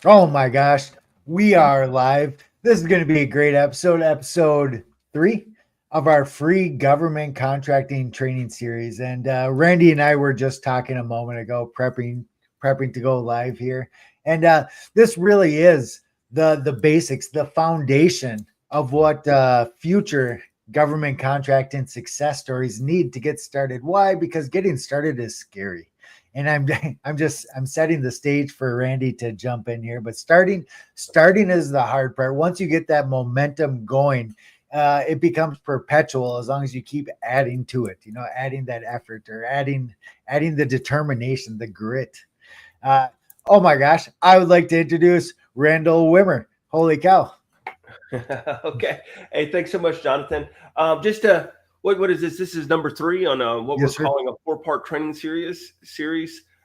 Oh my gosh, we are live. This is going to be a great episode, episode 3 of our free government contracting training series. And Randy and I were just talking a moment ago, prepping to go live here. And this really is the basics, the foundation of what future government contracting success stories need to get started. Why? Because getting started is scary, and I'm setting the stage for Randy to jump in here. But starting is the hard part. Once you get that momentum going, it becomes perpetual as long as you keep adding to it. Adding that effort or adding the determination, the grit. Uh, oh my gosh, I would like to introduce Randall Wimmer. Holy cow! Okay. Hey, thanks so much, Jonathan. Just what is this? This is number three on what we're Yes, sir. calling a four-part training series.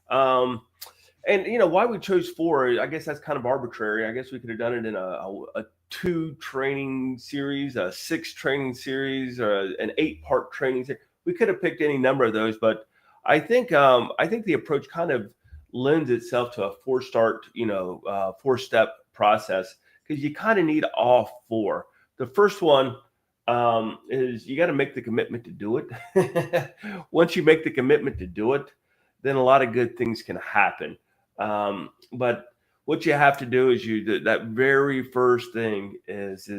Um, and why we chose four? I guess that's kind of arbitrary. I guess we could have done it in a two training series, a six training series, or an 8-part training series. We could have picked any number of those, but I think the approach kind of lends itself to a four-step process because you kind of need all four. The first one is you got to make the commitment to do it. Once you make the commitment to do it, then a lot of good things can happen. But what you have to do is that very first thing is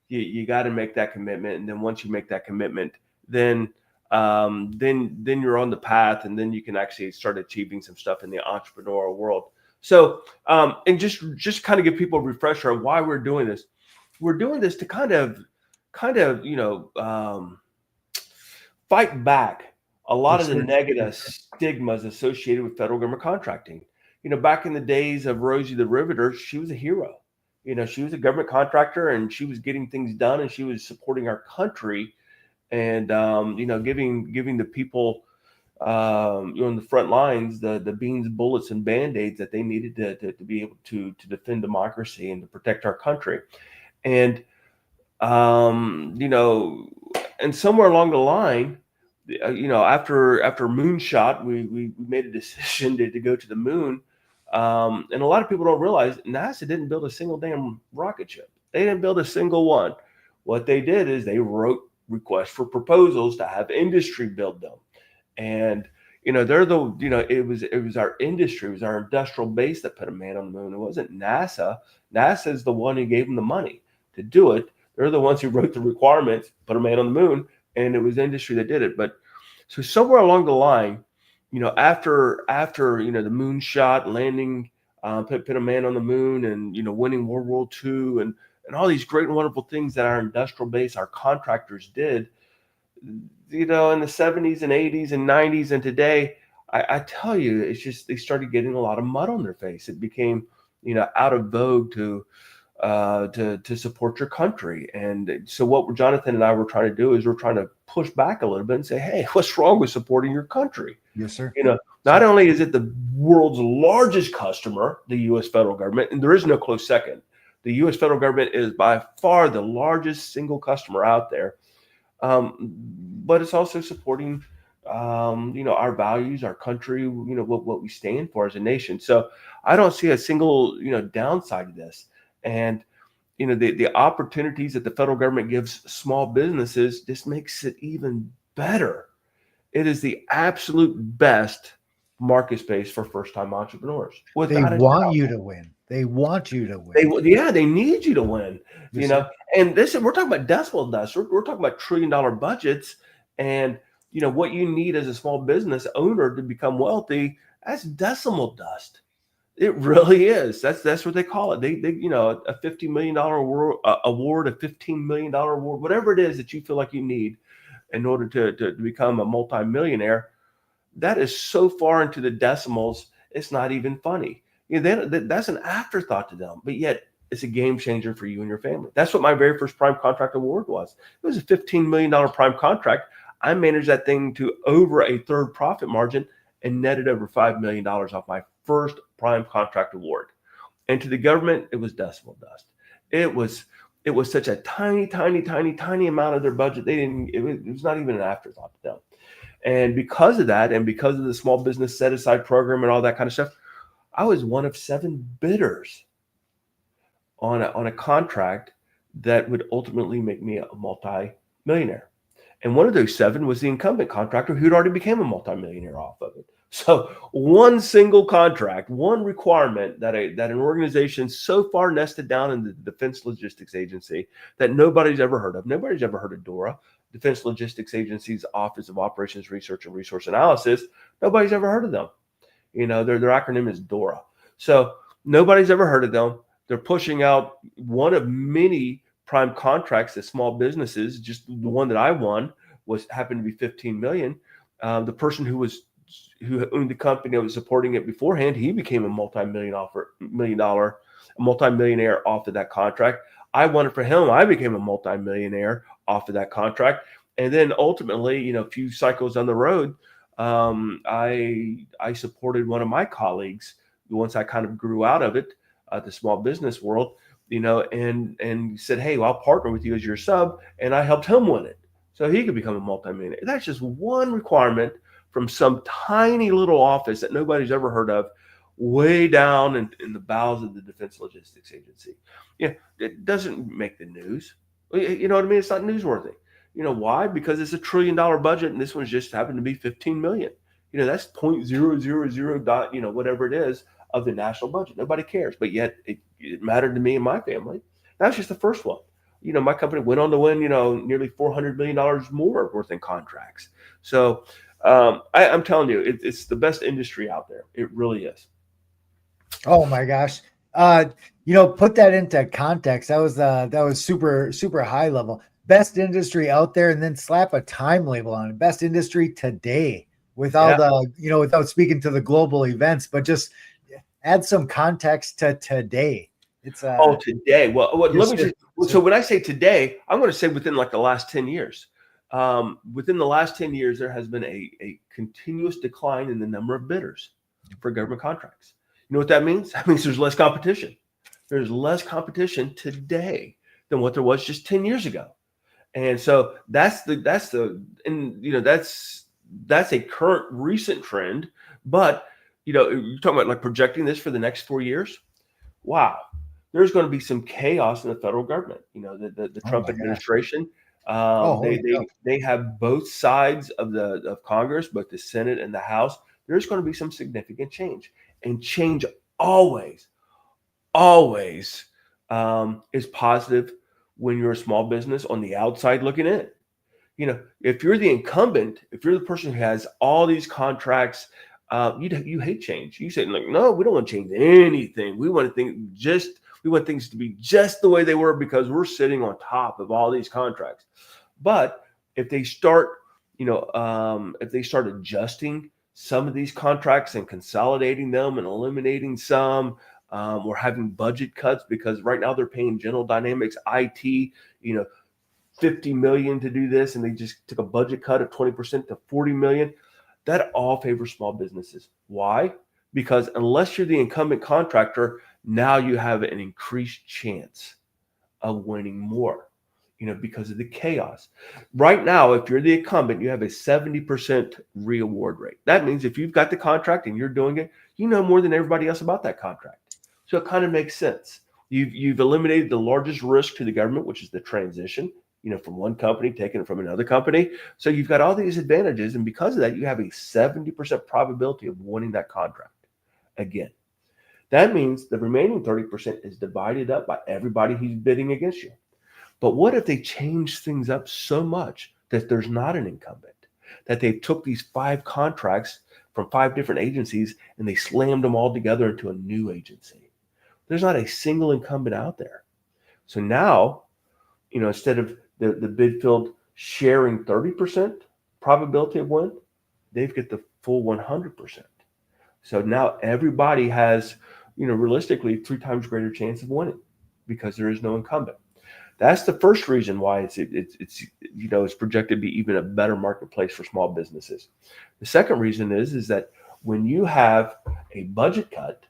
you got to make that commitment, and then once you make that commitment, then then you're on the path, and then you can actually start achieving some stuff in the entrepreneurial world. So, and just kind of give people a refresher of why we're doing this. We're doing this to kind of fight back a lot Yes, of the sir. negative stigmas associated with federal government contracting. Back in the days of Rosie the Riveter, she was a hero. She was a government contractor, and she was getting things done, and she was supporting our country, and giving the people on the front lines the beans, bullets, and band-aids that they needed to be able to defend democracy and to protect our country. And um, you know, and somewhere along the line, after Moonshot, we made a decision to go to the moon. And a lot of people don't realize NASA didn't build a single damn rocket ship. They didn't build a single one. What they did is they wrote requests for proposals to have industry build them. And it was our industry, it was our industrial base that put a man on the moon. It wasn't NASA. NASA is the one who gave them the money to do it. They're the ones who wrote the requirements, put a man on the moon, and it was industry that did it. But so somewhere along the line, after the moonshot landing, put a man on the moon, and winning World War II, and all these great and wonderful things that our industrial base, our contractors did, in the 70s and 80s and 90s and today, I tell you, it's just they started getting a lot of mud on their face. It became, out of vogue to support your country. And so what Jonathan and I were trying to do is we're trying to push back a little bit and say, hey, what's wrong with supporting your country? Yes, sir. You know, not only is it the world's largest customer, the U.S. federal government, and there is no close second. The U.S. federal government is by far the largest single customer out there, but it's also supporting, our values, our country, what we stand for as a nation. So I don't see a single, downside to this. And the opportunities that the federal government gives small businesses just makes it even better. It is the absolute best market space for first-time entrepreneurs, They without a want doubt. you to win. They want you to They win. yeah, they need you to win. Yes, sir. And this we're talking about decimal dust. We're talking about $1 trillion budgets, and what you need as a small business owner to become wealthy. That's decimal dust. It really is. That's what they call it. They a $50 million award, a $15 million award, whatever it is that you feel like you need in order to become a multimillionaire. That is so far into the decimals, it's not even funny. That's an afterthought to them, but yet it's a game changer for you and your family. That's what my very first prime contract award was. It was a $15 million prime contract. I managed that thing to over a third profit margin and netted over $5 million off my first prime contract award. And to the government, it was decimal dust. It was it was such a tiny, tiny, tiny, tiny amount of their budget. They didn't. It was not even an afterthought to them. And because of that, and because of the small business set aside program and all that kind of stuff, I was one of 7 bidders on a contract that would ultimately make me a multi-millionaire. And one of those 7 was the incumbent contractor who'd already become a multimillionaire off of it. So one single contract, one requirement that an organization so far nested down in the Defense Logistics Agency that nobody's ever heard of. Nobody's ever heard of DORA, Defense Logistics Agency's Office of Operations Research and Resource Analysis. Nobody's ever heard of them. Their acronym is DORA. So nobody's ever heard of them. They're pushing out one of many prime contracts to small businesses. Just the one that I won happened to be 15 million. The person who owned the company that was supporting it beforehand, he became a multimillionaire off of that contract. I won it for him. I became a multimillionaire off of that contract. And then ultimately, a few cycles down the road, I supported one of my colleagues once I kind of grew out of it, the small business world, and said, hey, well, I'll partner with you as your sub. And I helped him win it so he could become a multimillionaire. That's just one requirement from some tiny little office that nobody's ever heard of, way down in the bowels of the Defense Logistics Agency. It doesn't make the news. You know what I mean? It's not newsworthy. Why? Because it's $1 trillion budget, and this one's just happened to be 15 million. That's 0.000 dot, whatever it is of the national budget. Nobody cares, but yet it mattered to me and my family. That's just the first one. My company went on to win, nearly $400 million more worth in contracts. So I'm telling you, it's the best industry out there. It really is. Oh my gosh. Put that into context. That was super, super high level. Best industry out there, and then slap a time label on it. Best industry today, without without speaking to the global events, but just add some context to today. It's today. Well, let me so when I say today, I'm going to say within like the last 10 years. Within the last 10 years, there has been a continuous decline in the number of bidders for government contracts. You know what that means? That means there's less competition. There's less competition today than what there was just 10 years ago. And so that's a current recent trend. But you're talking about like projecting this for the next 4 years. Wow, there's going to be some chaos in the federal government. The Trump administration. They have both sides of Congress, both the Senate and the House. There's going to be some significant change, and change always is positive when you're a small business on the outside looking in. If you're the incumbent, if you're the person who has all these contracts, you hate change. You say, like, no, we don't want to change anything. We want things to be just the way they were because we're sitting on top of all these contracts. But if they start, adjusting some of these contracts and consolidating them and eliminating some, or having budget cuts, because right now they're paying General Dynamics IT, $50 million to do this, and they just took a budget cut of 20% to $40 million. That all favors small businesses. Why? Because unless you're the incumbent contractor, now you have an increased chance of winning more, because of the chaos. Right now, if you're the incumbent, you have a 70% re-award rate. That means if you've got the contract and you're doing it, you know more than everybody else about that contract. So it kind of makes sense. You've eliminated the largest risk to the government, which is the transition, from one company taking it from another company. So you've got all these advantages, and because of that, you have a 70% probability of winning that contract again. That means the remaining 30% is divided up by everybody who's bidding against you. But what if they change things up so much that there's not an incumbent, that they took these 5 contracts from 5 different agencies and they slammed them all together into a new agency? There's not a single incumbent out there. So now, instead of the bid field sharing 30% probability of win, they've got the full 100%. So now everybody has, realistically 3 times greater chance of winning because there is no incumbent. That's the first reason why it's projected to be even a better marketplace for small businesses. The second reason is that when you have a budget cut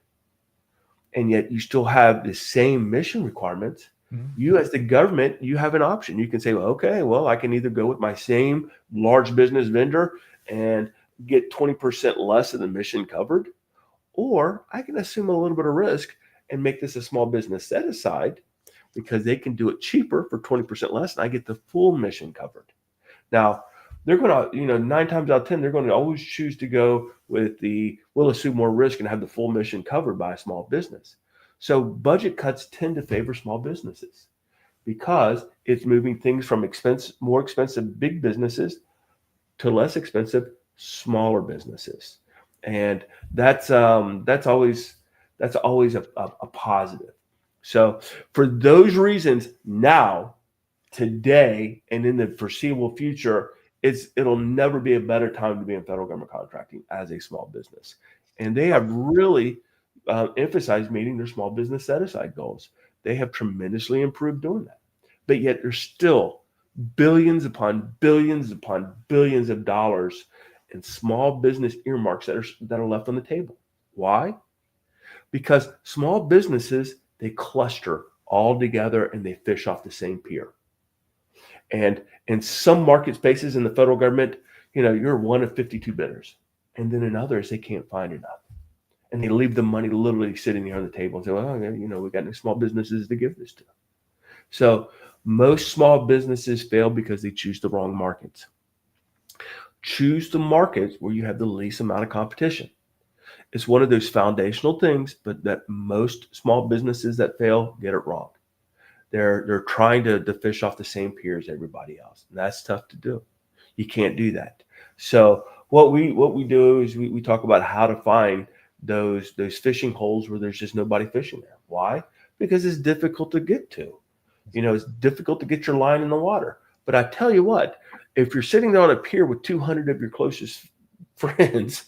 and yet you still have the same mission requirements, you as the government, you have an option. You can say, well, I can either go with my same large business vendor and get 20% less of the mission covered, or I can assume a little bit of risk and make this a small business set aside because they can do it cheaper for 20% less, and I get the full mission covered. Now, they're going to, 9 times out of 10, they're going to always choose to go with we'll assume more risk and have the full mission covered by a small business. So budget cuts tend to favor small businesses because it's moving things from more expensive big businesses to less expensive smaller businesses, and that's always a positive. So for those reasons, now, today, and in the foreseeable future, it'll never be a better time to be in federal government contracting as a small business. And they have really emphasized meeting their small business set aside goals. They have tremendously improved doing that, but yet there's still billions upon billions upon billions of dollars in small business earmarks that are left on the table. Why? Because small businesses, they cluster all together and they fish off the same pier. And in some market spaces in the federal government, you're one of 52 bidders. And then in others, they can't find enough. And they leave the money literally sitting there on the table and say, well, we got no small businesses to give this to. So most small businesses fail because they choose the wrong markets. Choose the markets where you have the least amount of competition. It's one of those foundational things, but that most small businesses that fail get it wrong. They're trying to fish off the same pier as everybody else, and that's tough to do. You can't do that. So what we do is we talk about how to find those fishing holes where there's just nobody fishing there. Why? Because it's difficult to get to. It's difficult to get your line in the water. But I tell you what, if you're sitting there on a pier with 200 of your closest friends,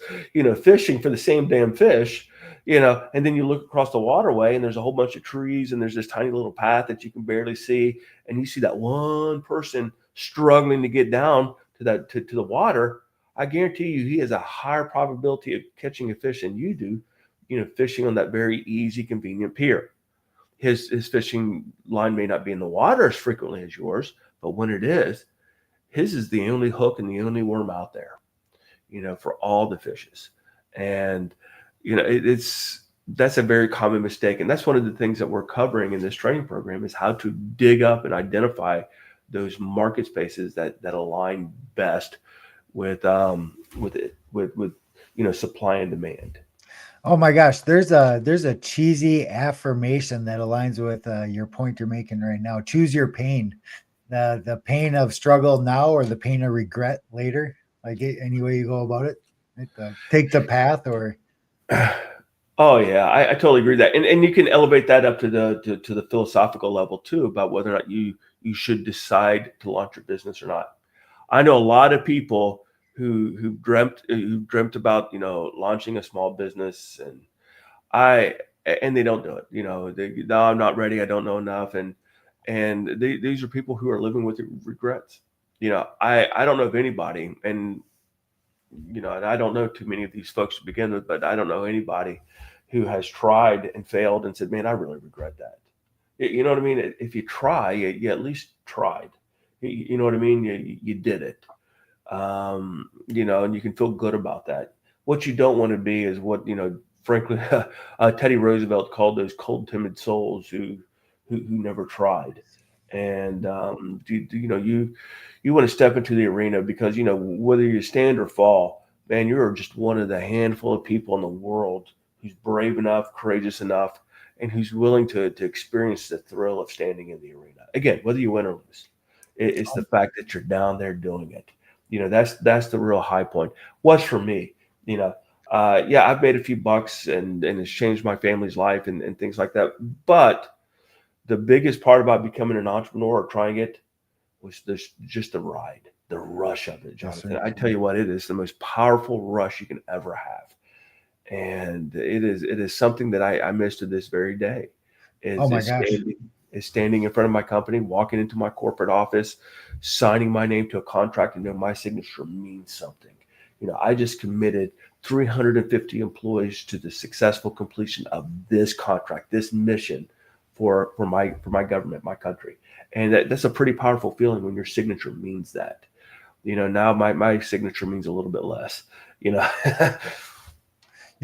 fishing for the same damn fish, and then you look across the waterway and there's a whole bunch of trees and there's this tiny little path that you can barely see. And you see that one person struggling to get down to the water. I guarantee you, he has a higher probability of catching a fish than you do, fishing on that very easy, convenient pier. His fishing line may not be in the water as frequently as yours, but when it is, his is the only hook and the only worm out there, for all the fishes. And, that's a very common mistake. And that's one of the things that we're covering in this training program is how to dig up and identify those market spaces that align best with supply and demand. Oh my gosh, there's a cheesy affirmation that aligns with your point you're making right now. Choose your pain, the pain of struggle now or the pain of regret later. Like any way you go about it, take the path or. Oh yeah, I totally agree with that, and you can elevate that up to the philosophical level too about whether or not you should decide to launch your business or not. I know a lot of people who dreamt about launching a small business, and they don't do it. No, I'm not ready. I don't know enough, and these are people who are living with regrets. I don't know of anybody, and I don't know too many of these folks to begin with, but I don't know anybody who has tried and failed and said, man, I really regret that. You know what I mean? If you try, you at least tried. You know what I mean? You did it. And you can feel good about that. What you don't want to be is what, frankly, Teddy Roosevelt called those cold, timid souls who never tried. And, you want to step into the arena because, whether you stand or fall, man, you're just one of the handful of people in the world who's brave enough, courageous enough, and who's willing to experience the thrill of standing in the arena. Again, whether you win or lose, it's the fact that you're down there doing it. That's the real high point. What's for me, I've made a few bucks and it's changed my family's life and things like that. But the biggest part about becoming an entrepreneur or trying it was just the ride, the rush of it, Jonathan. Yes, I tell you what, it is the most powerful rush you can ever have. And it is something that I miss to this very day. Is standing in front of my company, walking into my corporate office, signing my name to a contract and know my signature means something. I just committed 350 employees to the successful completion of this contract, this mission for my government, my country. And that's a pretty powerful feeling when your signature means that. Now my signature means a little bit less,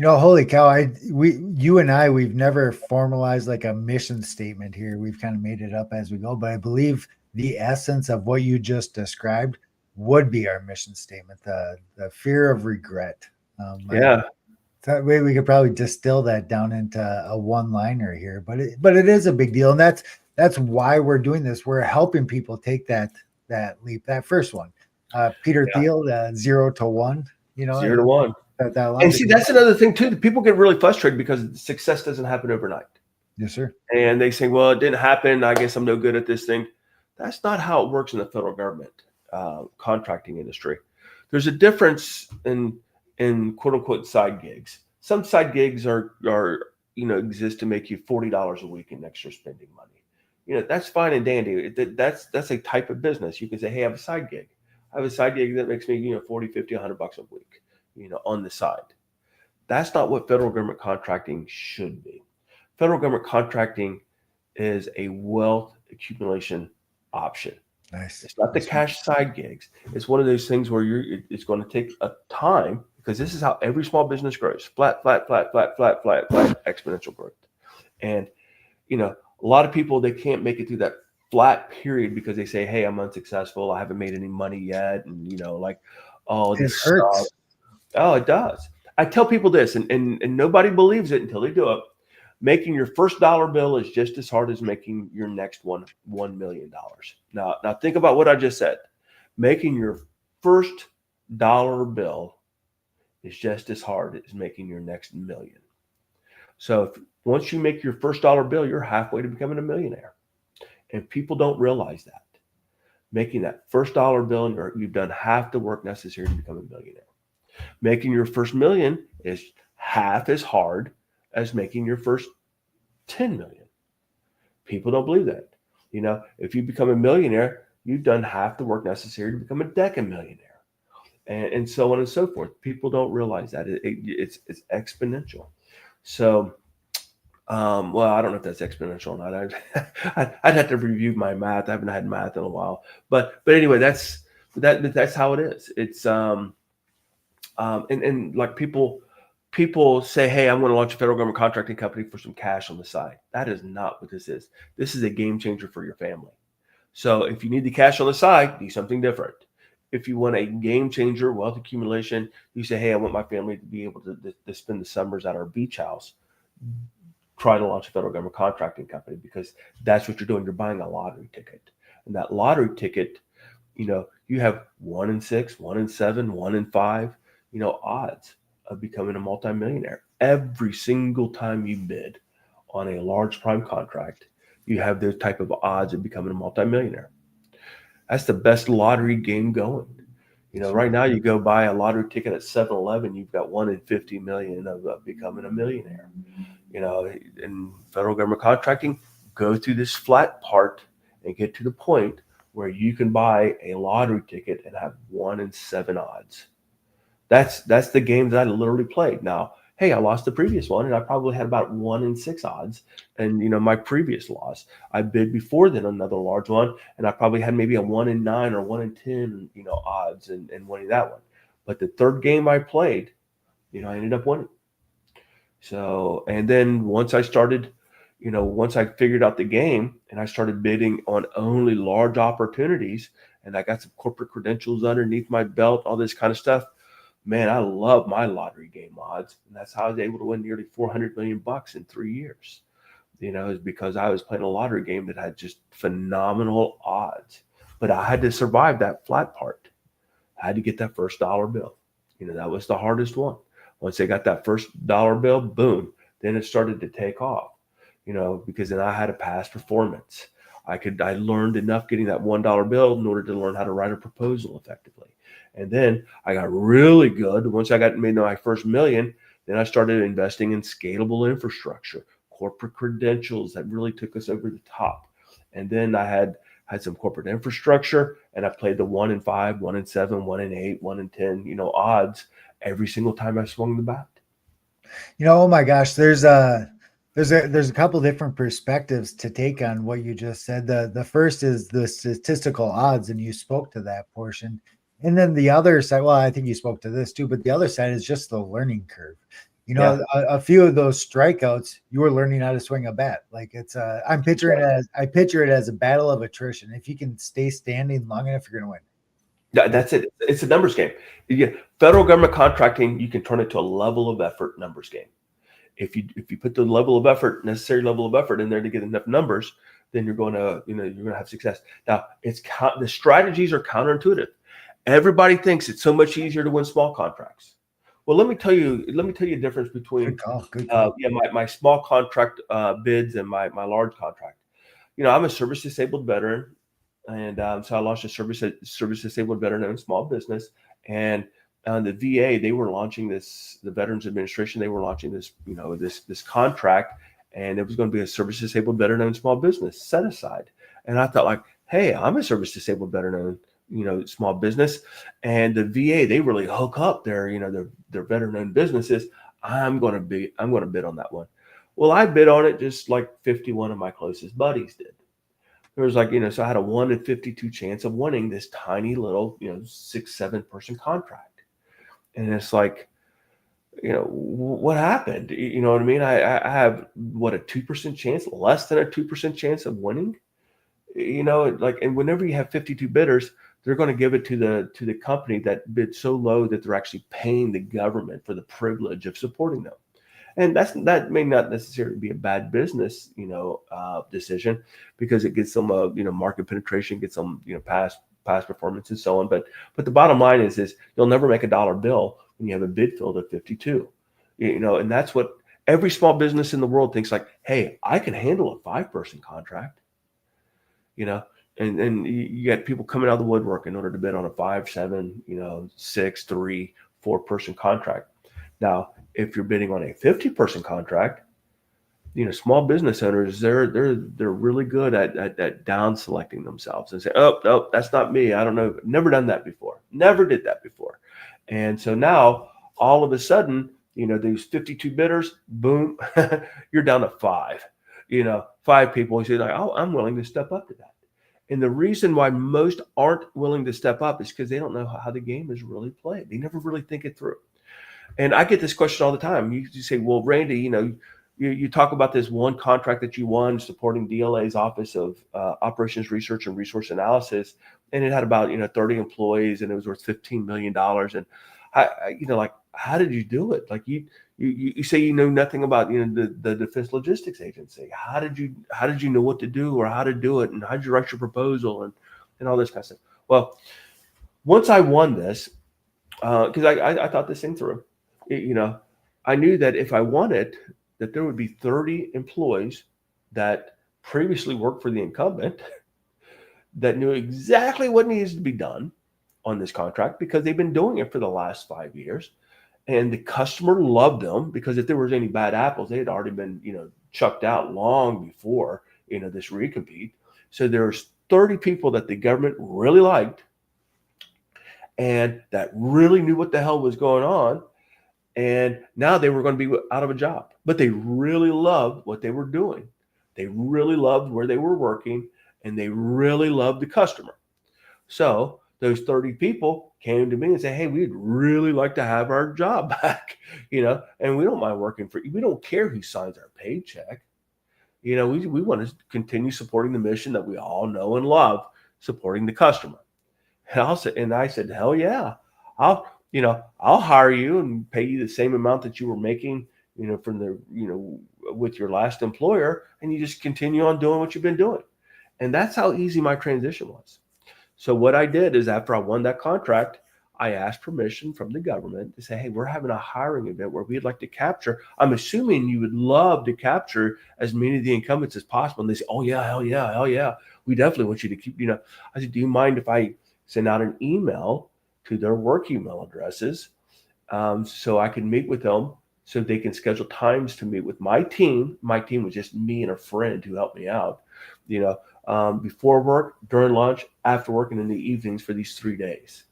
Holy cow! You and I, we've never formalized like a mission statement here. We've kind of made it up as we go, but I believe the essence of what you just described would be our mission statement: the fear of regret. Yeah. That way we could probably distill that down into a one-liner here, but it is a big deal, and that's why we're doing this. We're helping people take that leap, that first one. Peter Yeah. Thiel, 0 to 1. 0 to 1. that And logic. see, that's another thing too. That people get really frustrated because success doesn't happen overnight. Yes, sir. And they say, well, it didn't happen. I guess I'm no good at this thing. That's not how it works in the federal government contracting industry. There's a difference in quote unquote side gigs. Some side gigs are exist to make you $40 a week in extra spending money. That's fine and dandy. That's a type of business. You can say, hey, I have a side gig. I have a side gig that makes me 40, 50, $100 a week, on the side. That's not what federal government contracting should be. Federal government contracting is a wealth accumulation option. Nice. It's not the cash side gigs. It's one of those things where it's going to take a time, because this is how every small business grows: flat, flat, flat, flat, flat, flat, flat, exponential growth. And a lot of people, they can't make it through that flat period because they say, hey, I'm unsuccessful, I haven't made any money yet, and oh, It this hurts. stuff. Oh, it does. I tell people this, and nobody believes it until they do it. Making your first dollar bill is just as hard as making your next $1 million. Now think about what I just said. Making your first dollar bill is just as hard as making your next million. So once you make your first dollar bill, you're halfway to becoming a millionaire. And people don't realize that. Making that first dollar bill, you've done half the work necessary to become a millionaire. Making your first million is half as hard as making your first 10 million. People don't believe that. If you become a millionaire, you've done half the work necessary to become a decamillionaire, and so on and so forth. People don't realize that it's exponential. So, well, I don't know if that's exponential or not. I'd have to review my math. I haven't had math in a while, but anyway, that's how it is. It's and like people say, hey, I'm going to launch a federal government contracting company for some cash on the side. That is not what this is. This is a game changer for your family. So if you need the cash on the side, do something different. If you want a game changer, wealth accumulation, you say, hey, I want my family to be able to spend the summers at our beach house. Try to launch a federal government contracting company, because that's what you're doing. You're buying a lottery ticket. And that lottery ticket, you have 1 in 6, 1 in 7, 1 in 5, odds of becoming a multimillionaire. Every single time you bid on a large prime contract, you have those type of odds of becoming a multimillionaire. That's the best lottery game going. Right now you go buy a lottery ticket at 7-Eleven, you've got 1 in 50 million of becoming a millionaire. In federal government contracting, go through this flat part and get to the point where you can buy a lottery ticket and have 1 in 7 odds. That's the game that I literally played. Now, hey, I lost the previous one, and I probably had about 1 in 6 odds. And my previous loss, I bid before then another large one, and I probably had maybe a 1 in 9 or 1 in 10, odds and winning that one. But the third game I played, I ended up winning. So, and then once I figured out the game and I started bidding on only large opportunities, and I got some corporate credentials underneath my belt, all this kind of stuff. Man, I love my lottery game odds, and that's how I was able to win nearly $400 million in 3 years. Is because I was playing a lottery game that had just phenomenal odds, but I had to survive that flat part. I had to get that first dollar bill. That was the hardest one. Once I got that first dollar bill, boom, then it started to take off. Because then I had a past performance. I learned enough getting that $1 bill in order to learn how to write a proposal effectively. And then I got really good. Once I made my first million, then I started investing in scalable infrastructure, corporate credentials that really took us over the top. And then I had some corporate infrastructure, and I played the 1 in 5, 1 in 7, 1 in 8, 1 in 10, odds every single time I swung the bat. Oh my gosh, there's a couple different perspectives to take on what you just said. The first is the statistical odds, and you spoke to that portion. And then the other side, well, I think you spoke to this too, but the other side is just the learning curve. You know, a few of those strikeouts, you were learning how to swing a bat. Like it's I picture it as a battle of attrition. If you can stay standing long enough, you're going to win. That's it. It's a numbers game. Federal government contracting, you can turn it to a level of effort numbers game. If you put the necessary level of effort in there to get enough numbers, then you're going to have success. Now, the strategies are counterintuitive. Everybody thinks it's so much easier to win small contracts. Well, let me tell you a difference between Good call. My small contract bids and my large contract. I'm a service disabled veteran, and so I launched a service disabled veteran owned small business. And the VA, they were launching this. The Veterans Administration, they were launching this. This contract, and it was going to be a service disabled veteran owned small business set aside. And I thought, like, hey, I'm a service disabled veteran owned small business, and the VA, they really hook up their veteran owned businesses. I'm going to bid on that one. Well, I bid on it just like 51 of my closest buddies did. There was so I had a 1 in 52 chance of winning this tiny little 6-7 person contract. And it's like, what happened? You know what I mean? I have a 2% chance, less than a 2% chance of winning. And whenever you have 52 bidders, they're going to give it to the company that bid so low that they're actually paying the government for the privilege of supporting them. And that may not necessarily be a bad business, decision, because it gets some, market penetration, gets some, past performance and so on. But the bottom line is you'll never make a dollar bill when you have a bid field of 52, and that's what every small business in the world thinks, like, hey, I can handle a 5-person contract, and you got people coming out of the woodwork in order to bid on a 5, 7, 6, 3, 4-person contract. Now, if you're bidding on a 50-person contract, small business owners, they're really good at down selecting themselves and say, oh, no, that's not me. I don't know. Never done that before. Never did that before. And so now all of a sudden, these 52 bidders, boom, you're down to 5, 5 people. You say, like, oh, I'm willing to step up to that. And the reason why most aren't willing to step up is because they don't know how the game is really played. They never really think it through. And I get this question all the time. You say, well, Randy, you talk about this one contract that you won supporting DLA's Office of Operations Research and Resource Analysis, and it had about 30 employees, and it was worth $15 million. And how did you do it? Like you say you know nothing about the Defense Logistics Agency. How did you know what to do or how to do it, and how did you write your proposal and all this kind of stuff? Well, once I won this, because I thought this thing through. I knew that if I won it, that there would be 30 employees that previously worked for the incumbent that knew exactly what needs to be done on this contract because they've been doing it for the last 5 years. And the customer loved them because if there was any bad apples, they had already been, chucked out long before, this recompete. So there's 30 people that the government really liked and that really knew what the hell was going on. And now they were going to be out of a job, but they really loved what they were doing. They really loved where they were working, and they really loved the customer. So those 30 people came to me and said, hey, we'd really like to have our job back, and we don't mind working for you. We don't care who signs our paycheck. We want to continue supporting the mission that we all know and love, supporting the customer. And I said, hell yeah, I'll hire you and pay you the same amount that you were making, from with your last employer, and you just continue on doing what you've been doing. And that's how easy my transition was. So what I did is after I won that contract, I asked permission from the government to say, hey, we're having a hiring event where we'd like to capture. I'm assuming you would love to capture as many of the incumbents as possible. And they say, oh yeah, hell yeah. We definitely want you to keep, I said, do you mind if I send out an email to their work email addresses so I can meet with them so they can schedule times to meet with my team. My team was just me and a friend who helped me out, before work, during lunch, after work, and in the evenings for these 3 days,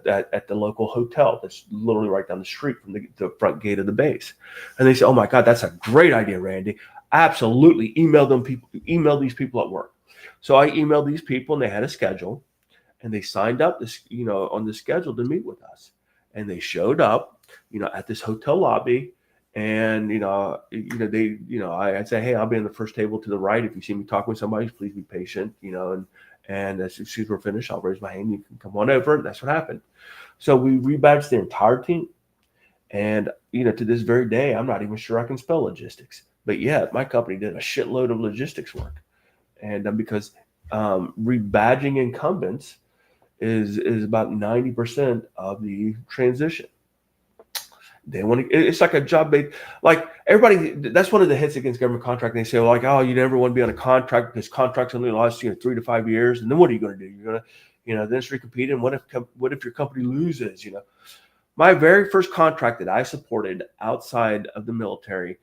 at the local hotel that's literally right down the street from the front gate of the base. And they said, oh my God, that's a great idea, Randy. Absolutely. Email these people at work. So I emailed these people and they had a schedule. And they signed up this, on the schedule to meet with us. And they showed up, at this hotel lobby. And I'd say, hey, I'll be in the first table to the right. If you see me talking with somebody, please be patient. And as soon as we're finished, I'll raise my hand. You can come on over. And that's what happened. So we rebadged the entire team. And to this very day, I'm not even sure I can spell logistics. But yeah, my company did a shitload of logistics work, and because rebadging incumbents is about 90% of the transition. They want to. It's like a job based. Like everybody, that's one of the hits against government contracting. They say, well, like, oh, you never want to be on a contract because contracts only last 3 to 5 years, and then what are you going to do? You're going to, then it's recompeted. And what if your company loses? My very first contract that I supported outside of the military,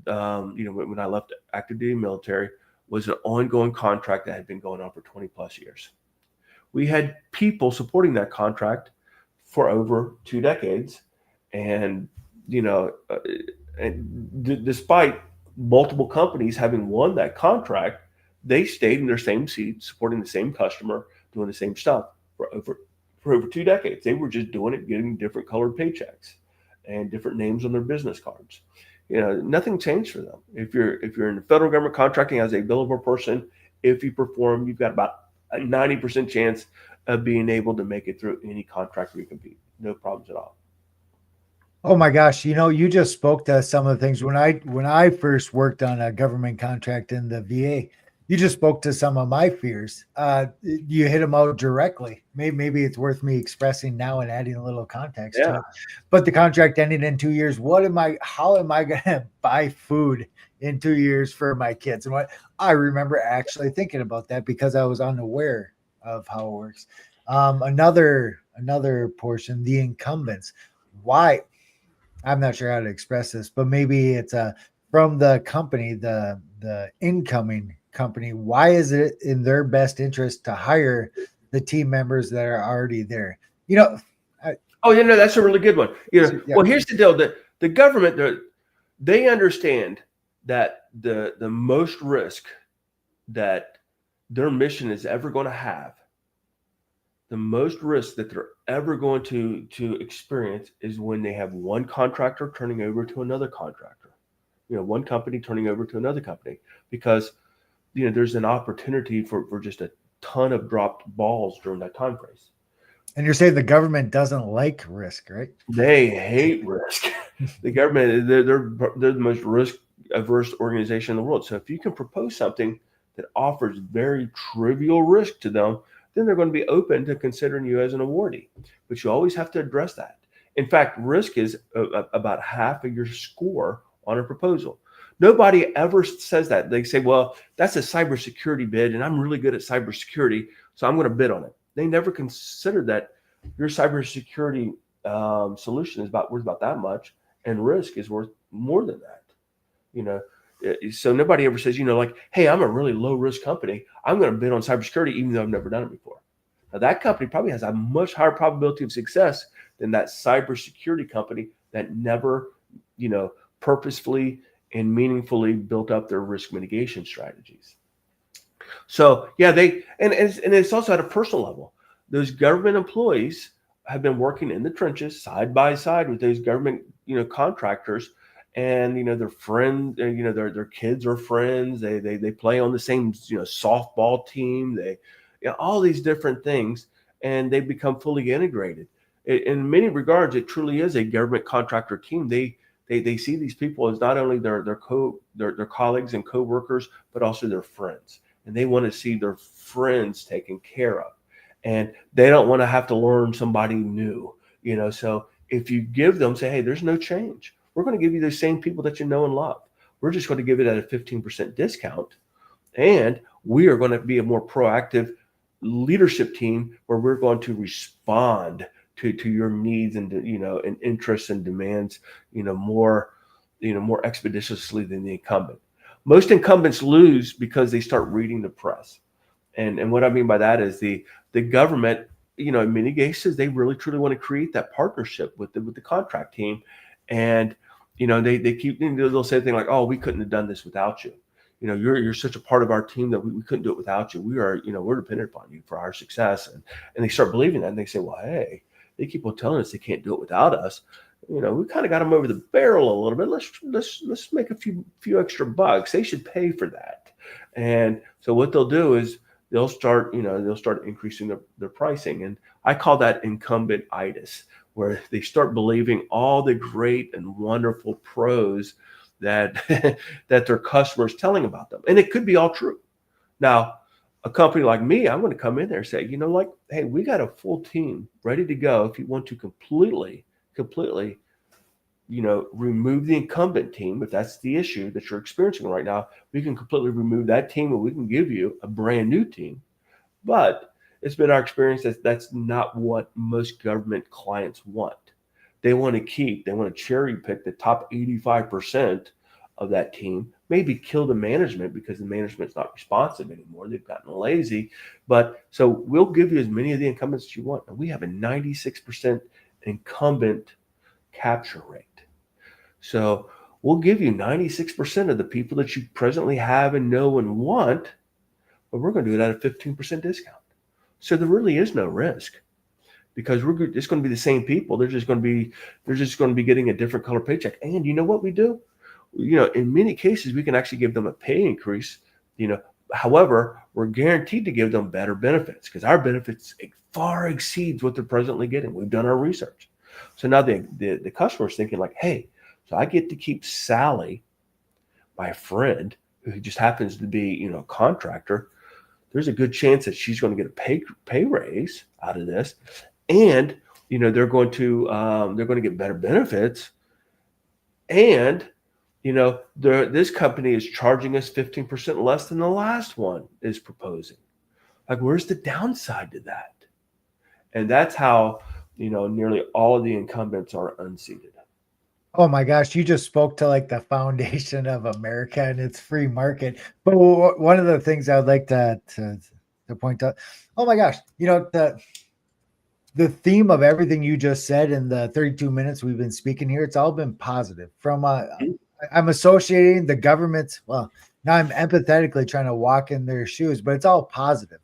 when I left active duty military, was an ongoing contract that had been going on for 20 plus years. We had people supporting that contract for over 2 decades. And, despite multiple companies having won that contract, they stayed in their same seat, supporting the same customer, doing the same stuff for over 2 decades. They were just doing it, getting different colored paychecks and different names on their business cards. Nothing changed for them. If you're in the federal government contracting as a billable person, if you perform, you've got about a 90% chance of being able to make it through any contract recompete. No problems at all. Oh my gosh, you just spoke to some of the things when I first worked on a government contract in the VA. You just spoke to some of my fears. You hit them out directly. Maybe it's worth me expressing now and adding a little context to it. But the contract ended in 2 years. How am I going to buy food in 2 years for my kids? And what I remember actually thinking about that because I was unaware of how it works. Another portion, the incumbents. Why? I'm not sure how to express this, but maybe it's from the company, the incoming company. Why is it in their best interest to hire the team members that are already there? That's a really good one. Well, here's the deal: that the government, they understand that the most risk that their mission is ever going to have, the most risk that they're ever going to experience is when they have one contractor turning over to another contractor, one company turning over to another company, because there's an opportunity for just a ton of dropped balls during that time frame. And you're saying the government doesn't like risk, right? They hate risk. The government, they're the most risk averse organization in the world. So if you can propose something that offers very trivial risk to them, then they're going to be open to considering you as an awardee. But you always have to address that. In fact, risk is about half of your score on a proposal. Nobody ever says that. They say, well, that's a cybersecurity bid, and I'm really good at cybersecurity, so I'm going to bid on it. They never consider that your cybersecurity solution is worth about that much, and risk is worth more than that. So nobody ever says, like, hey, I'm a really low risk company. I'm going to bid on cybersecurity even though I've never done it before. Now that company probably has a much higher probability of success than that cybersecurity company that never, purposefully and meaningfully built up their risk mitigation strategies. So yeah, and it's also at a personal level. Those government employees have been working in the trenches side by side with those government, contractors. And their friends, their kids are friends. They play on the same softball team. They all these different things, and they become fully integrated. In many regards, it truly is a government contractor team. They see these people as not only their colleagues and coworkers, but also their friends, and they want to see their friends taken care of, and they don't want to have to learn somebody new. So if you give them, say, hey, there's no change. We're going to give you the same people that you know and love. We're just going to give it at a 15% discount. And we are going to be a more proactive leadership team where we're going to respond to your needs and, and interests and demands, more expeditiously than the incumbent. Most incumbents lose because they start reading the press. And what I mean by that is the government, in many cases, they really truly want to create that partnership with the contract team. And, they keep, they'll say things like, oh, we couldn't have done this without you. You're such a part of our team that we couldn't do it without you. We are, we're dependent upon you for our success. And they start believing that, and they say, well, hey, they keep on telling us they can't do it without us. we kind of got them over the barrel a little bit. Let's make a few extra bucks. They should pay for that. And so what they'll do is they'll start increasing their pricing. And I call that incumbent-itis, where they start believing all the great and wonderful pros that that their customers telling about them. And it could be all true. Now, a company like me, I'm going to come in there and say, hey, we got a full team ready to go. If you want to completely, remove the incumbent team, if that's the issue that you're experiencing right now, we can completely remove that team and we can give you a brand new team. But it's been our experience that that's not what most government clients want. They want to cherry pick the top 85% of that team, maybe kill the management because the management's not responsive anymore. They've gotten lazy. But so we'll give you as many of the incumbents as you want. And we have a 96% incumbent capture rate. So we'll give you 96% of the people that you presently have and know and want, but we're going to do it at a 15% discount. So there really is no risk because it's going to be the same people. They're just going to be getting a different color paycheck. And you know what we do? In many cases, we can actually give them a pay increase. However, we're guaranteed to give them better benefits because our benefits far exceeds what they're presently getting. We've done our research. So now the customer's thinking like, hey, so I get to keep Sally, my friend, who just happens to be, a contractor. There's a good chance that she's going to get a pay raise out of this, and they're going to get better benefits, and this company is charging us 15% less than the last one is proposing. Like, where's the downside to that? And that's how nearly all of the incumbents are unseated. Oh my gosh, you just spoke to like the foundation of America and its free market. But one of the things I would like to point out, oh my gosh, the theme of everything you just said in the 32 minutes we've been speaking here, it's all been positive. From I'm associating the government's, well, now I'm empathetically trying to walk in their shoes, but it's all positive.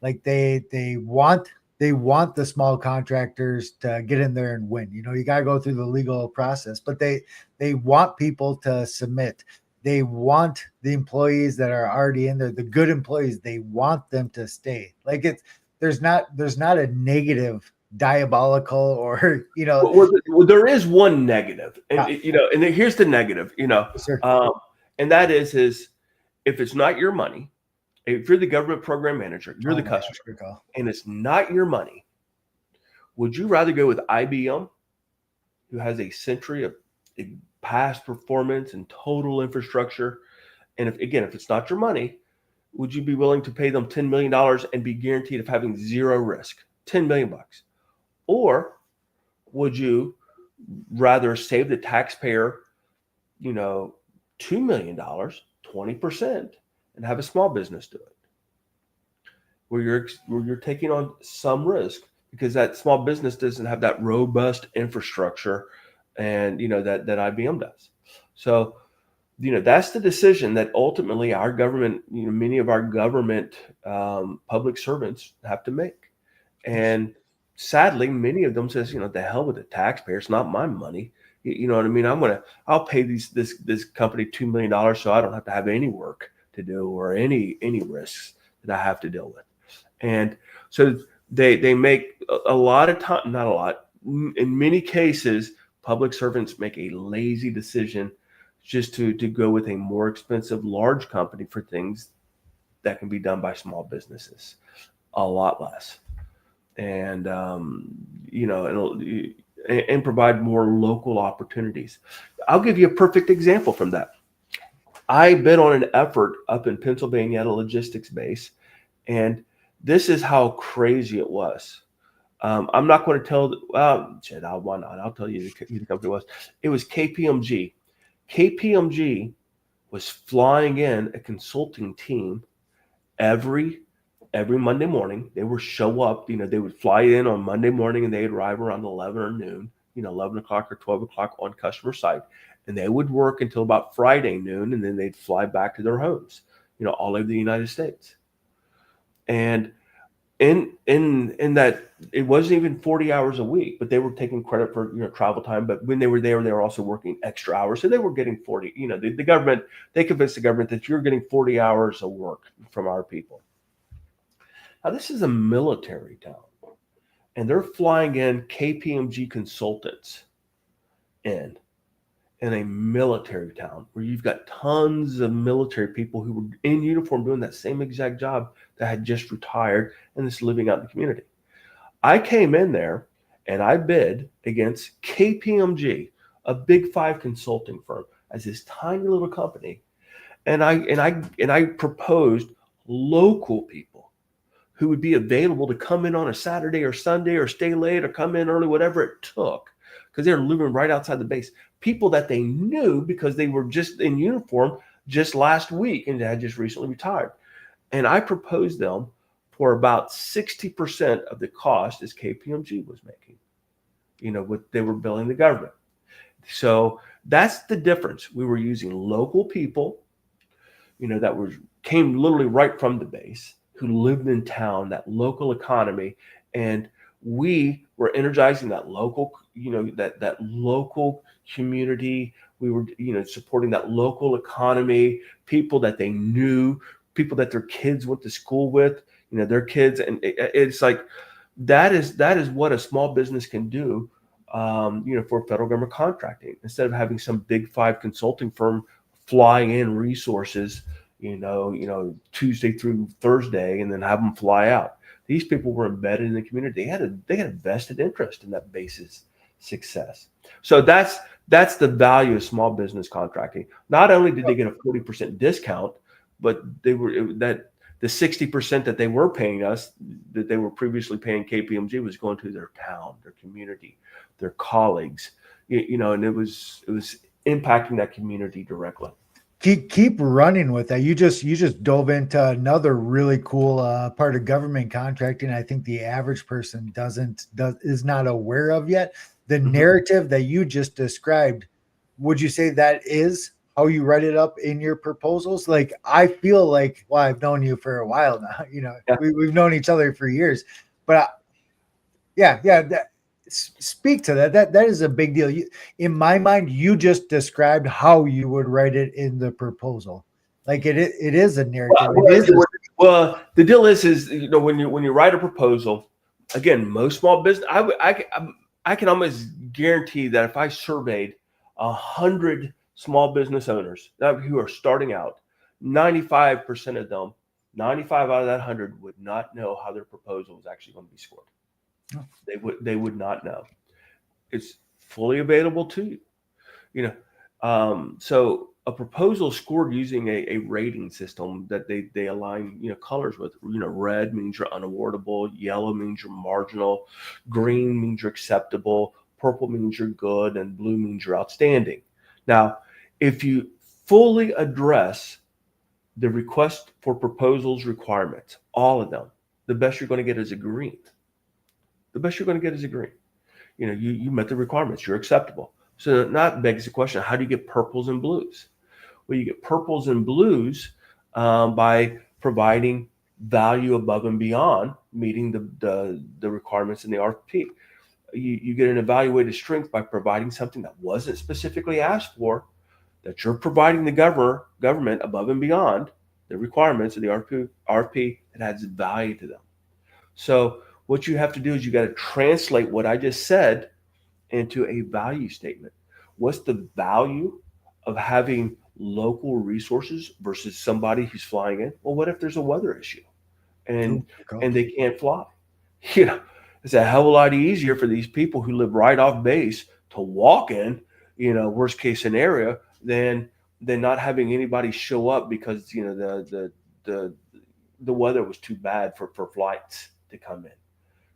Like they want the small contractors to get in there and win. You got to go through the legal process, but they want people to submit. They want the employees that are already in there, the good employees, they want them to stay. Like there's not a negative diabolical or well, there is one negative, and and here's the negative, sir. And that is if it's not your money, if you're the government program manager, you're the customer, and it's not your money, would you rather go with IBM, who has a century of past performance and total infrastructure, and if it's not your money, would you be willing to pay them $10 million and be guaranteed of having zero risk? $10 million. Or would you rather save the taxpayer, $2 million, 20%, and have a small business do it, where you're taking on some risk because that small business doesn't have that robust infrastructure, and that IBM does. So that's the decision that ultimately our government, many of our government public servants have to make. And sadly, many of them says, the hell with the taxpayer. It's not my money. You know what I mean? I'll pay this company $2 million so I don't have to have any work to do or any risks that I have to deal with. And so they make a lot of time, not a lot, in many cases, public servants make a lazy decision just to go with a more expensive large company for things that can be done by small businesses a lot less. And and provide more local opportunities. I'll give you a perfect example from that. I bid on an effort up in Pennsylvania at a logistics base, and this is how crazy it was. I'm not going to tell. Why not? I'll tell you who the company was. It was KPMG. KPMG was flying in a consulting team every Monday morning. They would show up, they would fly in on Monday morning and they'd arrive around 11 or noon, 11 o'clock or 12 o'clock on customer site. And they would work until about Friday noon, and then they'd fly back to their homes, all over the United States. And in that it wasn't even 40 hours a week, but they were taking credit for travel time. But when they were there, they were also working extra hours, so they were getting 40. The government, they convinced the government that you're getting 40 hours of work from our people. Now this is a military town, and they're flying in KPMG consultants in a military town where you've got tons of military people who were in uniform doing that same exact job that had just retired and is living out in the community. I came in there and I bid against KPMG, a big five consulting firm, as this tiny little company. And I proposed local people who would be available to come in on a Saturday or Sunday or stay late or come in early, whatever it took, because they were living right outside the base. People that they knew because they were just in uniform just last week and had just recently retired. And I proposed them for about 60% of the cost as KPMG was making, what they were billing the government. So that's the difference. We were using local people, that came literally right from the base, who lived in town, that local economy, and we were energizing that local, that local community. We were, supporting that local economy, people that they knew, people that their kids went to school with, their kids, and it's like that is what a small business can do, for federal government contracting, instead of having some big five consulting firm flying in resources, Tuesday through Thursday, and then have them fly out. These people were embedded in the community. They had a vested interest in that base's success. So that's the value of small business contracting. Not only did they get a 40% discount, but the 60% that they were paying us, that they were previously paying KPMG, was going to their town, their community, their colleagues, and it was impacting that community directly. Keep running with that. You just dove into another really cool part of government contracting. I think the average person is not aware of yet. The narrative that you just described, would you say that is how you write it up in your proposals? Like, I feel like, well, I've known you for a while now. Yeah. We've known each other for years, but speak to that. That is a big deal. In my mind, you just described how you would write it in the proposal. Like it is a narrative. Well, the deal is when you write a proposal, again, most small business, I can almost guarantee that if I surveyed 100 small business owners who are starting out, 95% of them, 95 out of that 100 would not know how their proposal is actually going to be scored. They would not know. It's fully available to you. So a proposal scored using a rating system that they align colors with. Red means you're unawardable, yellow means you're marginal, green means you're acceptable, purple means you're good, and blue means you're outstanding. Now, if you fully address the request for proposals requirements, all of them, the best you're going to get is a green. The best you're going to get is a green. You met the requirements. You're acceptable. So that begs the question: how do you get purples and blues? Well, you get purples and blues by providing value above and beyond meeting the requirements in the RFP. You get an evaluated strength by providing something that wasn't specifically asked for, that you're providing the government above and beyond the requirements of the RFP that adds value to them. So what you have to do is you got to translate what I just said into a value statement. What's the value of having local resources versus somebody who's flying in? Well, what if there's a weather issue and they can't fly? It's a hell of a lot easier for these people who live right off base to walk in, worst case scenario, than not having anybody show up because the weather was too bad for flights to come in.